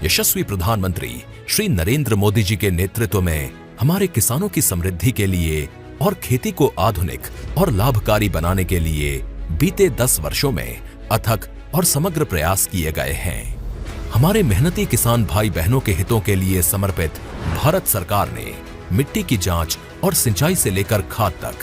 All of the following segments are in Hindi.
यशस्वी प्रधानमंत्री श्री नरेंद्र मोदी जी के नेतृत्व में हमारे किसानों की समृद्धि के लिए और खेती को आधुनिक और लाभकारी बनाने के लिए बीते 10 वर्षों में अथक और समग्र प्रयास किए गए हैं। हमारे मेहनती किसान भाई बहनों के हितों के लिए समर्पित भारत सरकार ने मिट्टी की जांच और सिंचाई से लेकर खाद तक,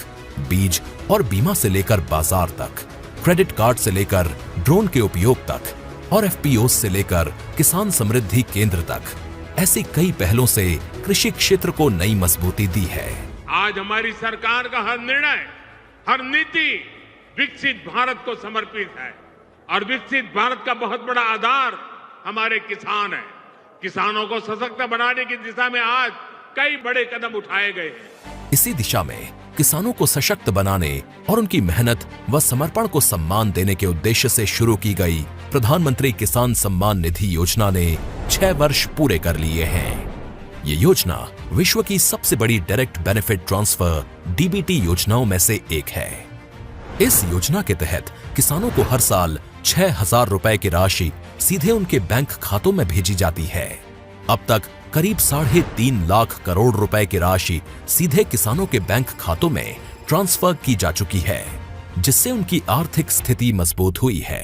बीज और बीमा से लेकर बाजार तक, क्रेडिट कार्ड से लेकर ड्रोन के उपयोग तक और एफपीओ से लेकर किसान समृद्धि केंद्र तक ऐसी कई पहलों से कृषि क्षेत्र को नई मजबूती दी है। आज हमारी सरकार का हर निर्णय, हर नीति विकसित भारत को समर्पित है और विकसित भारत का बहुत बड़ा आधार हमारे किसान हैं। किसानों को सशक्त बनाने की दिशा में आज कई बड़े कदम उठाए गए हैं। इसी दिशा में किसानों को सशक्त बनाने और उनकी मेहनत व समर्पण को सम्मान देने के उद्देश्य से शुरू की गई प्रधानमंत्री किसान सम्मान निधि योजना ने 6 वर्ष पूरे कर लिए हैं। ये योजना विश्व की सबसे बड़ी डायरेक्ट बेनिफिट ट्रांसफर डीबीटी योजनाओं में से एक है। इस योजना के तहत किसानों को हर साल 6,000 रुपए की राशि सीधे उनके बैंक खातों में भेजी जाती है। अब तक करीब 3.5 लाख करोड़ रुपए की राशि सीधे किसानों के बैंक खातों में ट्रांसफर की जा चुकी है, जिससे उनकी आर्थिक स्थिति मजबूत हुई है।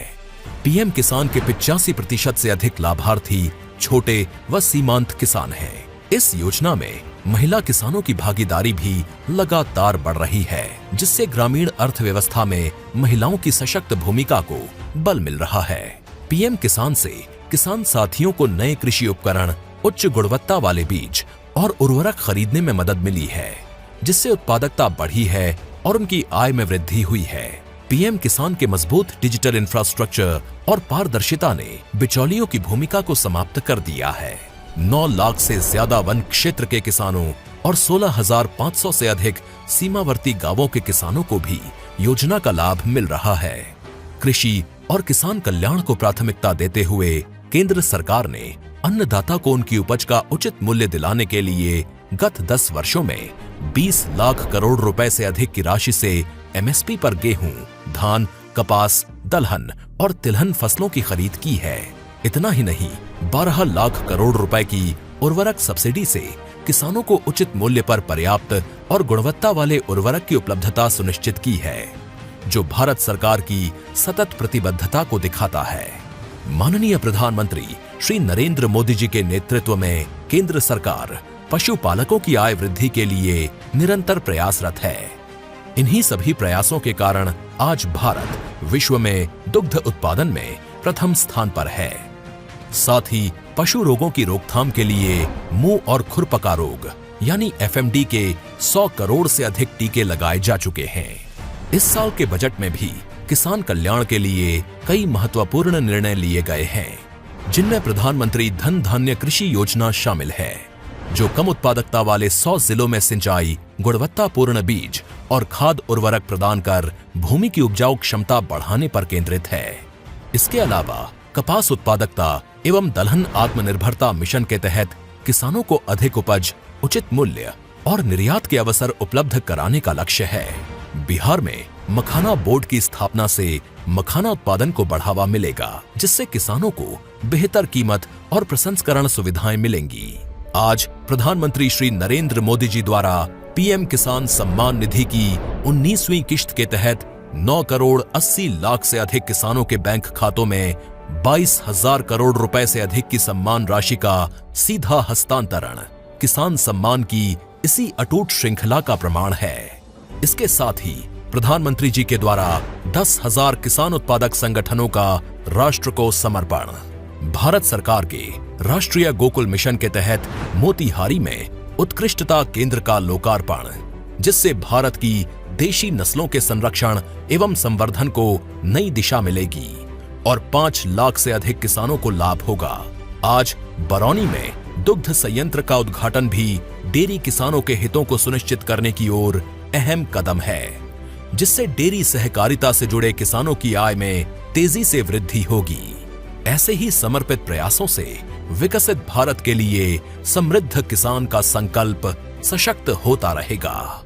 पीएम किसान के 85% से अधिक लाभार्थी छोटे व सीमांत किसान हैं। इस योजना में महिला किसानों की भागीदारी भी लगातार बढ़ रही है, जिससे ग्रामीण अर्थव्यवस्था में महिलाओं की सशक्त भूमिका को बल मिल रहा है। पीएम किसान से किसान साथियों को नए कृषि उपकरण, उच्च गुणवत्ता वाले बीज और उर्वरक खरीदने में मदद मिली है, जिससे उत्पादकता बढ़ी है और उनकी आय में वृद्धि हुई है। पीएम किसान के मजबूत डिजिटल इंफ्रास्ट्रक्चर और पारदर्शिता ने बिचौलियों की भूमिका को समाप्त कर दिया है। 9 लाख से ज्यादा वन क्षेत्र के किसानों और 16,500 से अधिक सीमावर्ती गांवों के किसानों को भी योजना का लाभ मिल रहा है। कृषि और किसान कल्याण को प्राथमिकता देते हुए केंद्र सरकार ने अन्नदाता को उनकी उपज का उचित मूल्य दिलाने के लिए गत 10 वर्षों में 20 लाख करोड़ रुपए से अधिक की राशि से एमएसपी पर गेहूं, धान, कपास, दलहन और तिलहन फसलों की खरीद की है। इतना ही नहीं, 12 लाख करोड़ रुपए की उर्वरक सब्सिडी से किसानों को उचित मूल्य पर पर्याप्त और गुणवत्ता वाले उर्वरक की उपलब्धता सुनिश्चित की है, जो भारत सरकार की सतत प्रतिबद्धता को दिखाता है। माननीय प्रधानमंत्री श्री नरेंद्र मोदी जी के नेतृत्व में केंद्र सरकार पशुपालकों की आय वृद्धि के लिए निरंतर प्रयासरत है। इन्हीं सभी प्रयासों के कारण आज भारत विश्व में दुग्ध उत्पादन में प्रथम स्थान पर है। साथ ही पशु रोगों की रोकथाम के लिए मुंह और खुरपका रोग यानी एफएमडी के 100 करोड़ से अधिक टीके लगाए जा चुके हैं। इस साल के बजट में भी किसान कल्याण के लिए कई महत्वपूर्ण निर्णय लिए गए हैं, जिनमें प्रधानमंत्री धन धान्य कृषि योजना शामिल है, जो कम उत्पादकता वाले 100 जिलों में सिंचाई, गुणवत्तापूर्ण बीज और खाद उर्वरक प्रदान कर भूमि की उपजाऊ क्षमता बढ़ाने पर केंद्रित है। इसके अलावा कपास उत्पादकता एवं दलहन आत्मनिर्भरता मिशन के तहत किसानों को अधिक उपज, उचित मूल्य और निर्यात के अवसर उपलब्ध कराने का लक्ष्य है। बिहार में मखाना बोर्ड की स्थापना से मखाना उत्पादन को बढ़ावा मिलेगा, जिससे किसानों को बेहतर कीमत और प्रसंस्करण सुविधाएं मिलेंगी। आज प्रधानमंत्री श्री नरेंद्र मोदी जी द्वारा पीएम किसान सम्मान निधि की 19वीं किश्त के तहत 9 करोड़ 80 लाख से अधिक किसानों के बैंक खातों में 22,000 करोड़ रुपए से अधिक की सम्मान राशि का सीधा हस्तांतरण किसान सम्मान की इसी अटूट श्रृंखला का प्रमाण है। इसके साथ ही प्रधानमंत्री जी के द्वारा 10,000 किसान उत्पादक संगठनों का राष्ट्र को समर्पण, भारत सरकार के राष्ट्रीय गोकुल मिशन के तहत मोतीहारी में उत्कृष्टता केंद्र का लोकार्पण, जिससे भारत की देशी नस्लों के संरक्षण एवं संवर्धन को नई दिशा मिलेगी और 5 लाख से अधिक किसानों को लाभ होगा। आज बरौनी में दुग्ध संयंत्र का उद्घाटन भी डेयरी किसानों के हितों को सुनिश्चित करने की ओर अहम कदम है, जिससे डेयरी सहकारिता से जुड़े किसानों की आय में तेजी से वृद्धि होगी। ऐसे ही समर्पित प्रयासों से विकसित भारत के लिए समृद्ध किसान का संकल्प सशक्त होता रहेगा।